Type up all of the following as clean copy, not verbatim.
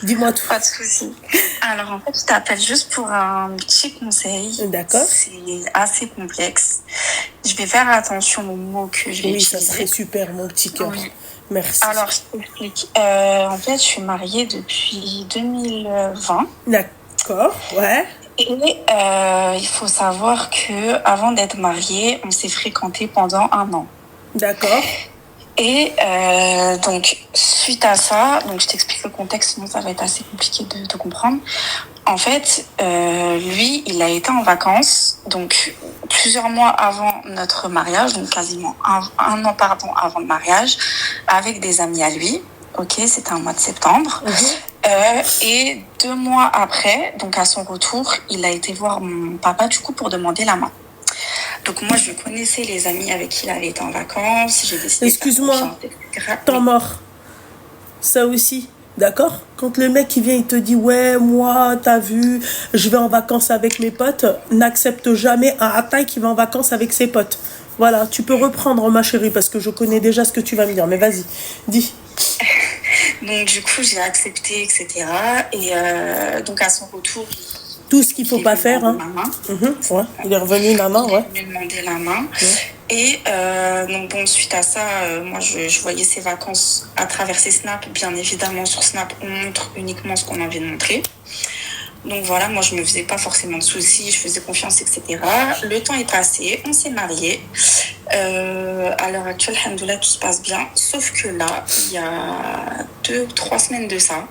Dis-moi tout. Pas de souci. Alors, en fait, je t'appelle juste pour un petit conseil. D'accord. C'est assez complexe. Je vais faire attention aux mots que je vais Oui, utiliser. ça serait super, mon petit cœur. Oui. Merci. Alors, je t'explique. En fait, je suis mariée depuis 2020. D'accord, ouais. Et il faut savoir que avant d'être mariée, on s'est fréquenté pendant 1 an. D'accord. Et donc, suite à ça, donc je t'explique le contexte, sinon ça va être assez compliqué de comprendre. En fait, lui, il a été en vacances, donc plusieurs mois avant notre mariage, donc quasiment un an avant le mariage, avec des amis à lui. Ok, c'était un mois de septembre. Et 2 mois après, donc à son retour, il a été voir mon papa du coup pour demander la main. Donc moi, je connaissais les amis avec qui il avait été en vacances. J'ai décidé. Excuse-moi, temps mort. Ça aussi, d'accord? Quand le mec il vient, il te dit ouais, moi, t'as vu, je vais en vacances avec mes potes, n'accepte jamais un attaque qui va en vacances avec ses potes. Voilà, tu peux reprendre ma chérie parce que je connais déjà ce que tu vas me dire. Mais vas-y, dis. Donc du coup, j'ai accepté, etc. Et donc à son retour, tout ce qu'il faut pas faire. Hein. Ouais. Il est revenu la main, ouais. Il m'a demandé la main. Et donc bon, suite à ça, moi je voyais ses vacances à travers ses snaps. Bien évidemment, sur Snap, on montre uniquement ce qu'on a envie de montrer. Donc voilà, moi je me faisais pas forcément de soucis, je faisais confiance, etc. Le temps est passé, on s'est mariés. À l'heure actuelle, alhamdoulilah, tout se passe bien. Sauf que là, il y a 2-3 semaines de ça,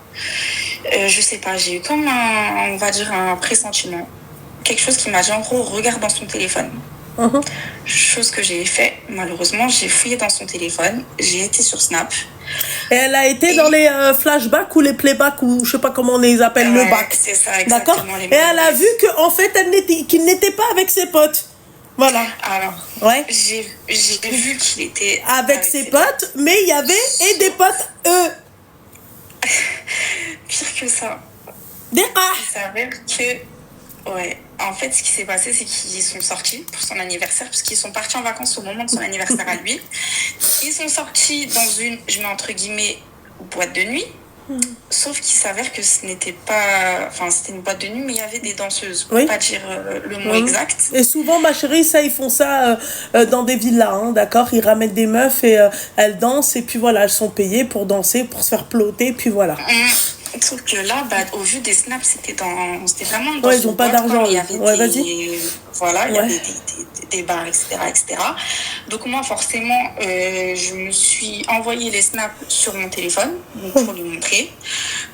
je sais pas, j'ai eu comme on va dire un pressentiment. Quelque chose qui m'a dit en gros, regarde dans son téléphone. Chose que j'ai fait, malheureusement, j'ai fouillé dans son téléphone, j'ai été sur Snap. Et elle a été dans les flashbacks ou les playbacks ou je sais pas comment on les appelle, le bac. C'est ça, exactement. D'accord. Et elle a vu qu'en fait, qu'il n'était pas avec ses potes. Voilà. Alors, ouais. J'ai vu qu'il était avec ses potes, mais il y avait et des potes eux. Pire que ça. Il s'avère que, ouais, en fait, ce qui s'est passé, c'est qu'ils sont sortis pour son anniversaire, puisqu'ils sont partis en vacances au moment de son anniversaire à lui. Ils sont sortis dans une, je mets entre guillemets, boîte de nuit. Sauf qu'il s'avère que ce n'était pas... Enfin, c'était une boîte de nuit, mais il y avait des danseuses. Pour pas dire le mot exact. Et souvent, ma chérie, ça, ils font ça dans des villas, hein, d'accord? Ils ramènent des meufs et elles dansent. Et puis voilà, elles sont payées pour danser, pour se faire ploter. Puis voilà. Sauf que là, au vu des snaps, c'était vraiment dans ils n'ont pas d'argent. Il y avait vas-y. Voilà, il y avait des bars, etc., etc. Donc moi, forcément, je me suis envoyé les snaps sur mon téléphone pour lui montrer.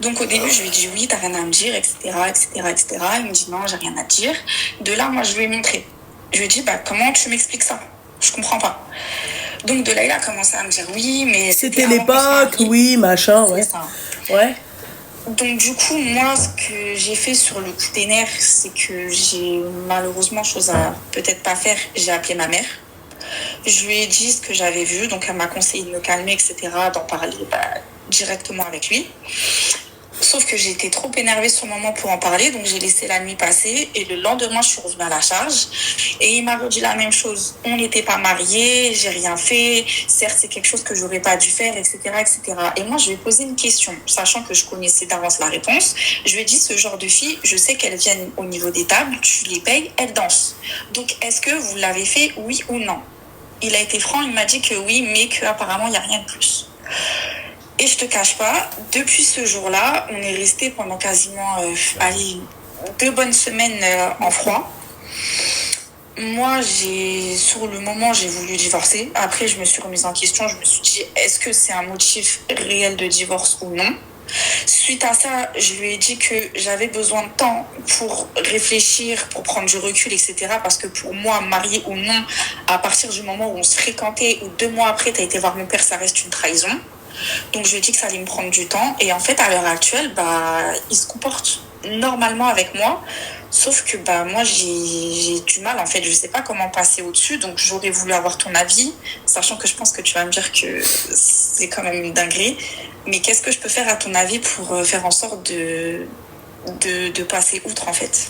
Donc au début, je lui ai dit oui, t'as rien à me dire, etc., etc., etc. Il me dit non, j'ai rien à te dire. De là, moi, je lui ai montré. Je lui ai dit, comment tu m'expliques ça? Je comprends pas. Donc de là, il a commencé à me dire oui, mais c'était l'époque, oui, machin, ouais. C'est ça. Ouais. Donc du coup, moi, ce que j'ai fait sur le coup des nerfs, c'est que j'ai malheureusement chose à peut-être pas faire. J'ai appelé ma mère. Je lui ai dit ce que j'avais vu, donc elle m'a conseillé de me calmer, etc., d'en parler directement avec lui. Sauf que j'ai été trop énervée sur le moment pour en parler, donc j'ai laissé la nuit passer et le lendemain, je suis revenue à la charge et il m'a redit la même chose. On n'était pas mariés, j'ai rien fait, certes c'est quelque chose que j'aurais pas dû faire, etc., etc. Et moi, je lui ai posé une question, sachant que je connaissais d'avance la réponse. Je lui ai dit, ce genre de filles, je sais qu'elles viennent au niveau des tables, tu les payes, elles dansent. Donc, est-ce que vous l'avez fait, oui ou non? Il a été franc, il m'a dit que oui, mais qu'apparemment, il n'y a rien de plus. Et je te cache pas, depuis ce jour-là, on est resté pendant quasiment 2 bonnes semaines en froid. Moi, sur le moment, j'ai voulu divorcer. Après, je me suis remise en question. Je me suis dit, est-ce que c'est un motif réel de divorce ou non? Suite à ça, je lui ai dit que j'avais besoin de temps pour réfléchir, pour prendre du recul, etc. Parce que pour moi, marié ou non, à partir du moment où on se fréquentait ou 2 mois après, tu as été voir mon père, ça reste une trahison. Donc je lui ai dit que ça allait me prendre du temps. Et en fait, à l'heure actuelle, il se comporte normalement avec moi. Sauf que moi, j'ai du mal. En fait, je sais pas comment passer au-dessus. Donc j'aurais voulu avoir ton avis, sachant que je pense que tu vas me dire que c'est quand même une dinguerie. Mais qu'est-ce que je peux faire à ton avis pour faire en sorte de passer outre, en fait?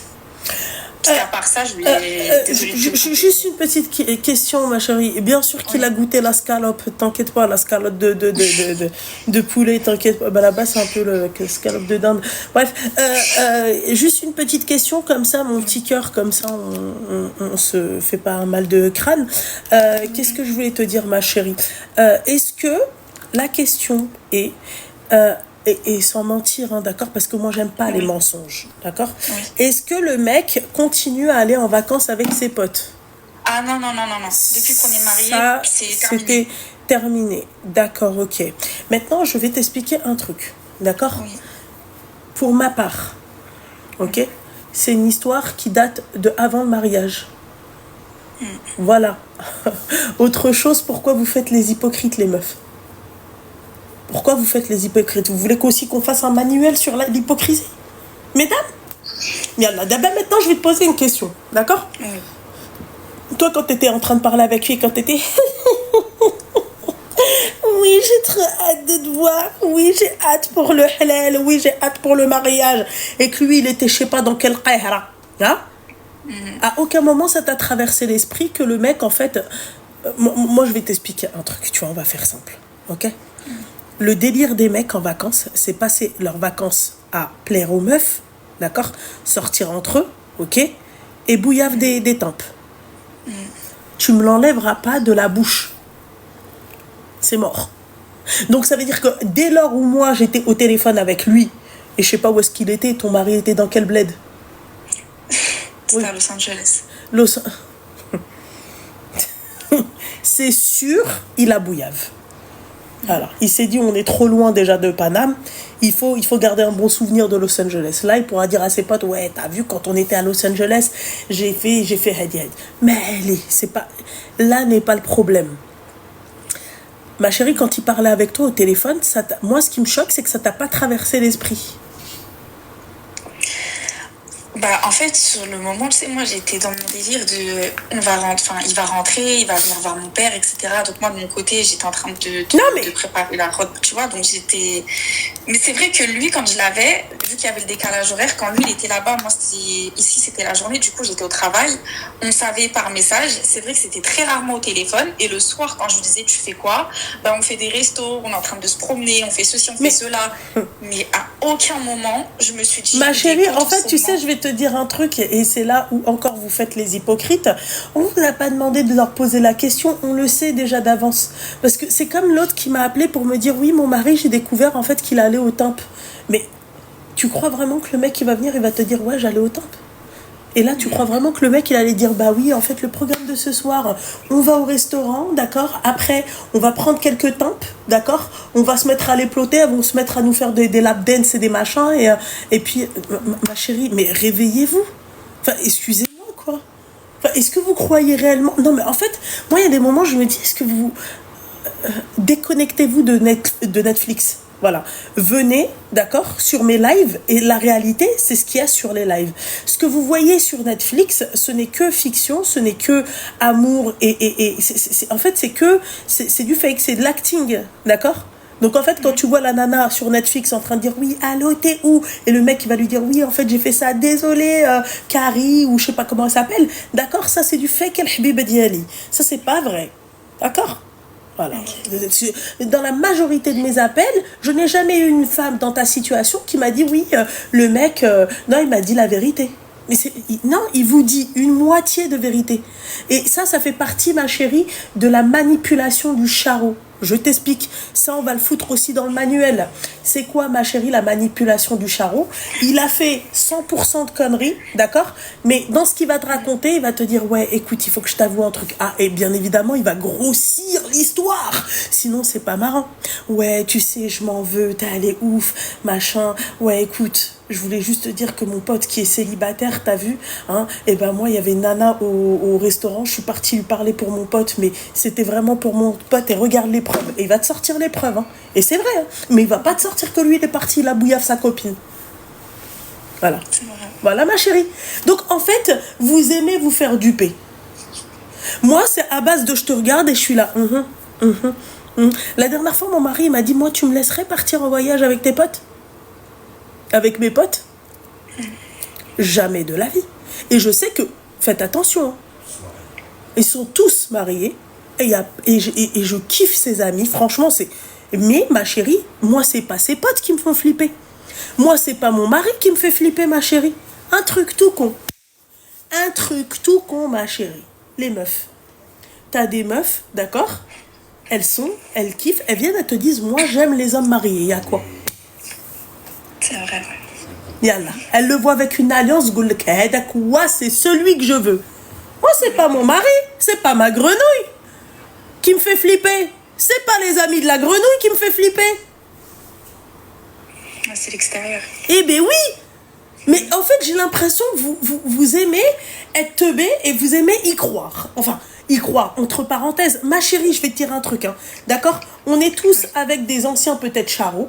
Parce qu'à part ça, je lui ai... Désolée de te couper. Juste une petite question, ma chérie. Bien sûr qu'il a goûté la scalope, t'inquiète pas, la scalope de poulet, t'inquiète pas. Bah, là-bas, c'est un peu le scalope de dinde. Bref, juste une petite question, comme ça, mon petit cœur, comme ça, on se fait pas un mal de crâne. Qu'est-ce que je voulais te dire, ma chérie? Est-ce que la question est... et sans mentir, hein, d'accord, parce que moi j'aime pas les mensonges, d'accord. Est-ce que le mec continue à aller en vacances avec ses potes? Ah non. Depuis qu'on est mariés, Ça, c'est terminé. c'était terminé. D'accord, ok. Maintenant, je vais t'expliquer un truc, d'accord. Oui. Pour ma part, ok, c'est une histoire qui date de avant le mariage. Voilà. Autre chose, pourquoi vous faites les hypocrites, les meufs? Pourquoi vous faites les hypocrites? Vous voulez aussi qu'on fasse un manuel sur l'hypocrisie? Mesdames? Yallah, d'abord maintenant je vais te poser une question, d'accord? Toi, quand tu étais en train de parler avec lui, quand tu étais... Oui, j'ai trop hâte de te voir. Oui, j'ai hâte pour le halal. Oui, j'ai hâte pour le mariage. Et que lui, il était je sais pas dans quel qahra. Hein? À aucun moment, ça t'a traversé l'esprit que le mec, en fait... moi, je vais t'expliquer un truc, tu vois, on va faire simple, ok? Le délire des mecs en vacances, c'est passer leurs vacances à plaire aux meufs, d'accord? Sortir entre eux, ok? Et bouillave des tempes. Tu me l'enlèveras pas de la bouche. C'est mort. Donc ça veut dire que dès lors où moi j'étais au téléphone avec lui, et je sais pas où est-ce qu'il était, ton mari était dans quel bled? C'était à Los Angeles. C'est sûr, il a bouillave. Alors, il s'est dit, on est trop loin déjà de Paname, il faut garder un bon souvenir de Los Angeles. Là, il pourra dire à ses potes, ouais, t'as vu, quand on était à Los Angeles, j'ai fait Hadiad. Mais allez, c'est pas... Là n'est pas le problème. Ma chérie, quand il parlait avec toi au téléphone, moi, ce qui me choque, c'est que ça t'a pas traversé l'esprit. Bah, en fait, sur le moment, tu sais, moi, j'étais dans mon délire de... il va rentrer, il va venir voir mon père, etc. Donc, moi, de mon côté, j'étais en train de préparer la route, tu vois. Donc, j'étais... Mais c'est vrai que lui, quand je l'avais, vu qu'il y avait le décalage horaire, quand lui, il était là-bas, moi, ici, c'était la journée. Du coup, j'étais au travail. On savait par message. C'est vrai que c'était très rarement au téléphone. Et le soir, quand je lui disais, tu fais quoi? Bah, on fait des restos, on est en train de se promener, on fait ceci, on fait cela. Mais à aucun moment, je me suis dit... Ma chérie, en fait, tu sais, je vais te dire un truc, et c'est là où encore vous faites les hypocrites. On vous a pas demandé de leur poser la question, on le sait déjà d'avance. Parce que c'est comme l'autre qui m'a appelé pour me dire, oui, mon mari, j'ai découvert en fait qu'il allait au temple. Mais tu crois vraiment que le mec, il va venir, il va te dire, ouais, j'allais au temple? Et là, tu crois vraiment que le mec, il allait dire, bah oui, en fait, le programme de ce soir, on va au restaurant, d'accord? Après, on va prendre quelques tempes, d'accord? On va se mettre à les ploter, elles vont se mettre à nous faire des lap dance et des machins. Et puis, ma chérie, mais réveillez-vous. Enfin, excusez-moi, quoi. Enfin, est-ce que vous croyez réellement... Non, mais en fait, moi, il y a des moments, je me dis, est-ce que vous... déconnectez-vous de Netflix. Voilà. Venez, d'accord, sur mes lives. Et la réalité, c'est ce qu'il y a sur les lives. Ce que vous voyez sur Netflix, ce n'est que fiction, ce n'est que amour. En fait, c'est du fake, c'est de l'acting, d'accord? Donc en fait, quand tu vois la nana sur Netflix en train de dire oui, allô, t'es où? Et le mec qui va lui dire oui, en fait, j'ai fait ça, désolé, Carrie, ou je sais pas comment elle s'appelle. D'accord, ça c'est du fake El Habib Diali. Ça c'est pas vrai. D'accord? Voilà. Dans la majorité de mes appels, je n'ai jamais eu une femme dans ta situation qui m'a dit oui, le mec, non, il m'a dit la vérité. Mais non, il vous dit une moitié de vérité. Et ça fait partie, ma chérie, de la manipulation du charreau. Je t'explique. Ça, on va le foutre aussi dans le manuel. C'est quoi, ma chérie, la manipulation du charreau? Il a fait 100% de conneries, d'accord? Mais dans ce qu'il va te raconter, il va te dire, ouais, écoute, il faut que je t'avoue un truc. Ah, et bien évidemment, il va grossir l'histoire. Sinon, c'est pas marrant. Ouais, tu sais, je m'en veux, t'es allé ouf, machin. Ouais, écoute, je voulais juste te dire que mon pote qui est célibataire, t'as vu, hein? Et ben moi, il y avait une nana au restaurant, je suis partie lui parler pour mon pote, mais c'était vraiment pour mon pote, et regarde les preuves. Et il va te sortir les preuves, hein. Et c'est vrai, hein. Mais il va pas te sortir que lui, il est parti, il a bouillave sa copine. Voilà. Voilà, ma chérie. Donc, en fait, vous aimez vous faire duper. Moi, c'est à base de je te regarde et je suis là. La dernière fois, mon mari m'a dit, moi, tu me laisserais partir en voyage avec tes potes? Avec mes potes? Jamais de la vie. Et je sais que, faites attention, hein, ils sont tous mariés. Et je kiffe ses amis. Franchement, c'est... Mais, ma chérie, moi, c'est pas ses potes qui me font flipper. Moi, c'est pas mon mari qui me fait flipper, ma chérie. Un truc tout con. Un truc tout con, ma chérie. Les meufs. T'as des meufs, d'accord? Elles kiffent, elles viennent, elles te disent, moi, j'aime les hommes mariés. Il y a quoi? C'est vrai. Yallah. Elle le voit avec une alliance, c'est celui que je veux. Moi, c'est pas mon mari, c'est pas ma grenouille qui me fait flipper. C'est pas les amis de la grenouille qui me fait flipper. C'est l'extérieur. Eh ben oui. Mais en fait, j'ai l'impression que vous aimez être teubé et vous aimez y croire. Enfin, y croire, entre parenthèses. Ma chérie, je vais te dire un truc, hein. D'accord? On est tous avec des anciens peut-être charros.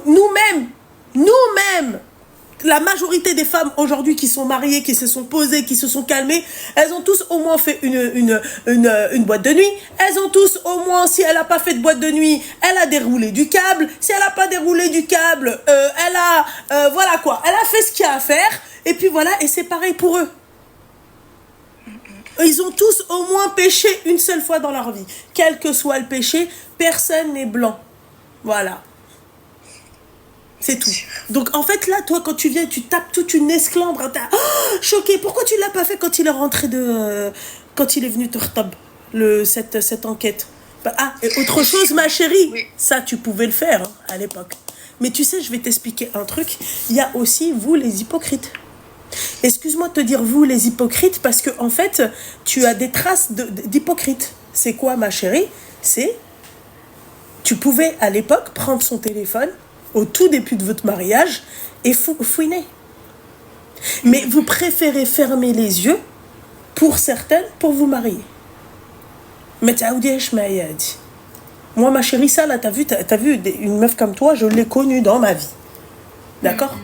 Nous-mêmes, la majorité des femmes aujourd'hui qui sont mariées, qui se sont posées, qui se sont calmées, elles ont tous au moins fait une boîte de nuit. Elles ont tous au moins, si elle n'a pas fait de boîte de nuit, elle a déroulé du câble. Si elle n'a pas déroulé du câble, voilà quoi. Elle a fait ce qu'il y a à faire. Et puis voilà, et c'est pareil pour eux. Ils ont tous au moins péché une seule fois dans leur vie. Quel que soit le péché, personne n'est blanc. Voilà. C'est tout. Donc en fait là, toi quand tu viens, tu tapes toute une esclandre, t'as choqué. Pourquoi tu l'as pas fait quand il est rentré quand il est venu te retab cette enquête? Et autre chose, ma chérie, oui. Ça tu pouvais le faire hein, à l'époque. Mais tu sais, je vais t'expliquer un truc. Il y a aussi vous les hypocrites. Excuse-moi de te dire vous les hypocrites parce que en fait, tu as des traces d'hypocrite. C'est quoi, ma chérie? C'est tu pouvais à l'époque prendre son téléphone au tout début de votre mariage et fouiner. Mais vous préférez fermer les yeux pour certaines pour vous marier. Mais moi, ma chérie, ça là, t'as vu une meuf comme toi, je l'ai connue dans ma vie. D'accord?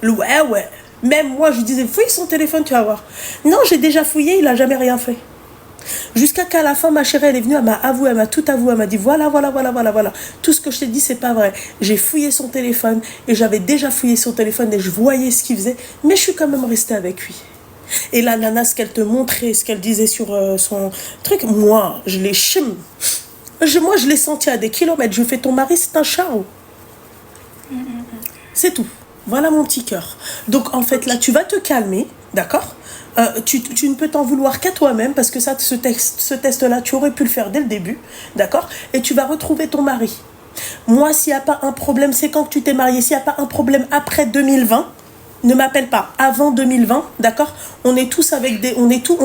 Ouais. Même moi, je disais, fouille son téléphone, tu vas voir. Non, j'ai déjà fouillé, il a jamais rien fait. Jusqu'à qu'à la fin, ma chérie, elle est venue, elle m'a avoué, elle m'a tout avoué, elle m'a dit voilà. Tout ce que je t'ai dit, c'est pas vrai. J'ai fouillé son téléphone et j'avais déjà fouillé son téléphone et je voyais ce qu'il faisait, mais je suis quand même restée avec lui. Et la nana, ce qu'elle te montrait, ce qu'elle disait sur son truc, moi, je l'ai je l'ai senti à des kilomètres. Je fais ton mari, c'est un charou. C'est tout. Voilà mon petit cœur. Donc en fait, là, tu vas te calmer, d'accord? Tu ne peux t'en vouloir qu'à toi-même parce que ça, ce test-là, tu aurais pu le faire dès le début, d'accord? Et tu vas retrouver ton mari. Moi, s'il n'y a pas un problème, c'est quand tu t'es marié. S'il n'y a pas un problème après 2020, ne m'appelle pas. Avant 2020, d'accord? On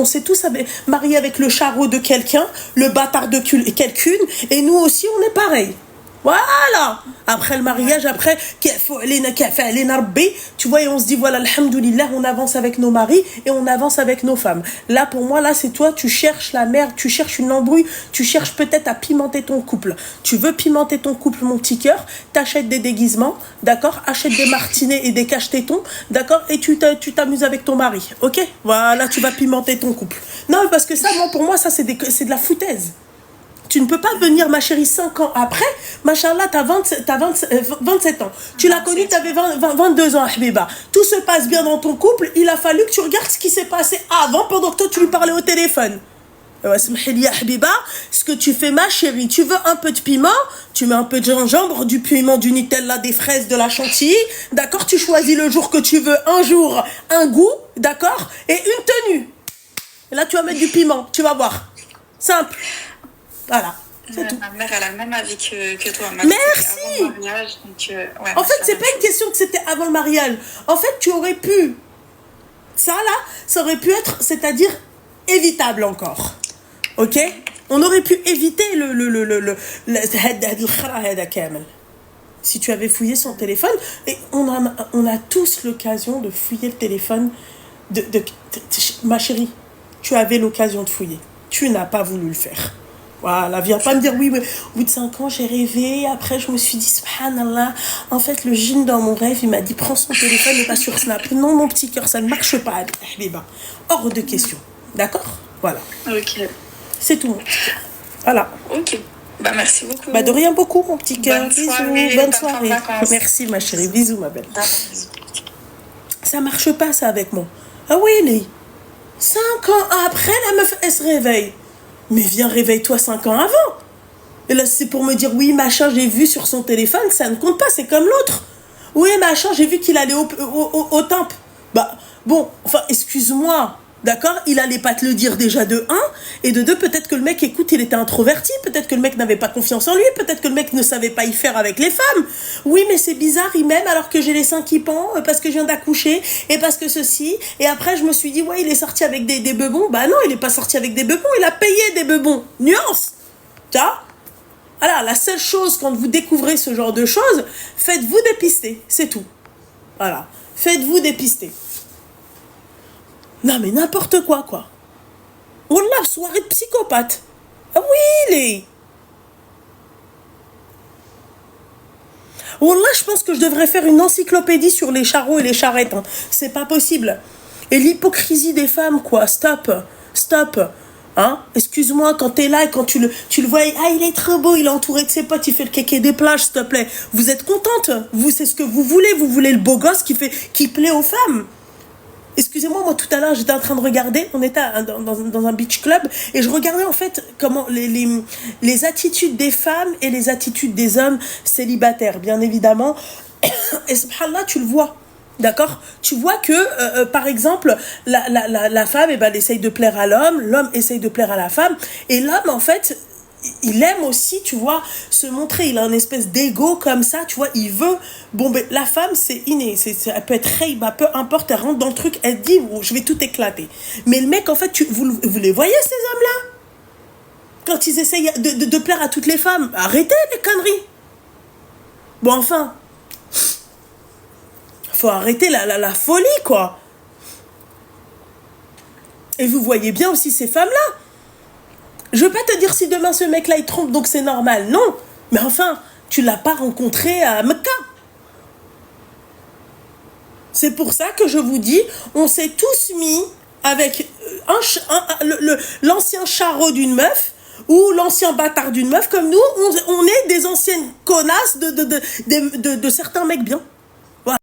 s'est tous mariés avec le charreau de quelqu'un, le bâtard de quelqu'une, et nous aussi, on est pareil. Voilà. Après le mariage, après, tu vois, et on se dit, voilà, alhamdoulilah, on avance avec nos maris et on avance avec nos femmes. Là, pour moi, là, c'est toi, tu cherches la merde, tu cherches une embrouille, tu cherches peut-être à pimenter ton couple. Tu veux pimenter ton couple, mon petit cœur, t'achètes des déguisements, d'accord? Achète des martinets et des cache-tétons, d'accord? Et tu t'amuses avec ton mari, ok? Voilà, tu vas pimenter ton couple. Non, parce que ça, pour moi, ça, c'est de la foutaise. Tu ne peux pas venir, ma chérie, 5 ans après. Machallah, t'as 27 ans. Tu l'as connue, t'avais 22 ans, Habiba. Tout se passe bien dans ton couple. Il a fallu que tu regardes ce qui s'est passé avant, pendant que toi, tu lui parlais au téléphone. Habiba, ce que tu fais, ma chérie, tu veux un peu de piment, tu mets un peu de gingembre, du piment, du Nutella, des fraises, de la chantilly. D'accord? Tu choisis le jour que tu veux. Un jour, un goût, d'accord? Et une tenue. Et là, tu vas mettre du piment. Tu vas voir. Simple. Voilà, c'est tout. Ma mère, elle a le même avis que toi. Merci. Avant le mariage, donc, ouais, en fait, c'est pas une question que c'était avant le mariage. En fait, tu aurais pu... Ça, là, ça aurait pu être, c'est-à-dire, évitable encore. Ok? On aurait pu éviter si tu avais fouillé son téléphone. Et on a tous l'occasion de fouiller le téléphone ma chérie, tu avais l'occasion de fouiller. Tu n'as pas voulu le faire. Voilà, viens pas me dire oui, mais au bout de 5 ans, j'ai rêvé. Après, je me suis dit, subhanallah, en fait, le djinn dans mon rêve, il m'a dit, prends son téléphone et pas sur Snap. Non, mon petit cœur, ça ne marche pas, Habiba. Hors de question. D'accord? Voilà. Ok. C'est tout, mon petit cœur. Voilà. Ok. Bah, merci beaucoup. Bah, de rien beaucoup, mon petit cœur. Bisous. Bonne soirée. Merci, ma chérie. Bisous, ma belle. Ça marche pas, ça, avec moi. Ah oui, les. 5 ans après, la meuf, elle se réveille. Mais viens, réveille-toi 5 ans avant. Et là, c'est pour me dire, oui, machin, j'ai vu sur son téléphone, ça ne compte pas, c'est comme l'autre. Oui, machin, j'ai vu qu'il allait au temple. Bah, bon, enfin, excuse-moi, d'accord? Il allait pas te le dire déjà de un, et de deux, peut-être que le mec, écoute, il était introverti, peut-être que le mec n'avait pas confiance en lui, peut-être que le mec ne savait pas y faire avec les femmes. Oui, mais c'est bizarre, il m'aime alors que j'ai les seins qui pendent, parce que je viens d'accoucher, et parce que ceci, et après, je me suis dit, ouais, il est sorti avec des bebons. Bah non, il est pas sorti avec des bebons, il a payé des bebons. Nuance, tu vois? Alors, la seule chose, quand vous découvrez ce genre de choses, faites-vous dépister, c'est tout. Voilà, faites-vous dépister. Non, mais n'importe quoi, quoi. Wallah, soirée de psychopathe. Ah oui, les... Wallah, je pense que je devrais faire une encyclopédie sur les charros et les charrettes. Hein. C'est pas possible. Et l'hypocrisie des femmes, quoi. Stop. Stop. Hein? Excuse-moi, quand t'es là et quand tu le vois, ah, il est trop beau, il est entouré de ses potes, il fait le kéké des plages, s'il te plaît. Vous êtes contente? Vous, c'est ce que vous voulez le beau gosse qui plaît aux femmes. Excusez-moi, moi tout à l'heure j'étais en train de regarder, on était dans un beach club et je regardais en fait comment les attitudes des femmes et les attitudes des hommes célibataires, bien évidemment. Et subhanallah, tu le vois. D'accord? Tu vois que, par exemple, la femme, elle essaye de plaire à l'homme essaye de plaire à la femme, et l'homme, en fait, il aime aussi, tu vois, se montrer, il a une espèce d'ego comme ça, tu vois, il veut, bon, ben, la femme, c'est inné, elle peut être reiba, peu importe, elle rentre dans le truc, elle dit, oh, je vais tout éclater. Mais le mec, en fait, vous les voyez, ces hommes-là? Quand ils essayent de plaire à toutes les femmes, arrêtez les conneries. Bon, enfin... Faut arrêter la folie, quoi. Et vous voyez bien aussi ces femmes-là. Je veux pas te dire si demain ce mec-là il trompe, donc c'est normal. Non. Mais enfin, tu l'as pas rencontré à Mecca. C'est pour ça que je vous dis, on s'est tous mis avec l'ancien charreau d'une meuf ou l'ancien bâtard d'une meuf. Comme nous, on est des anciennes connasses de certains mecs bien.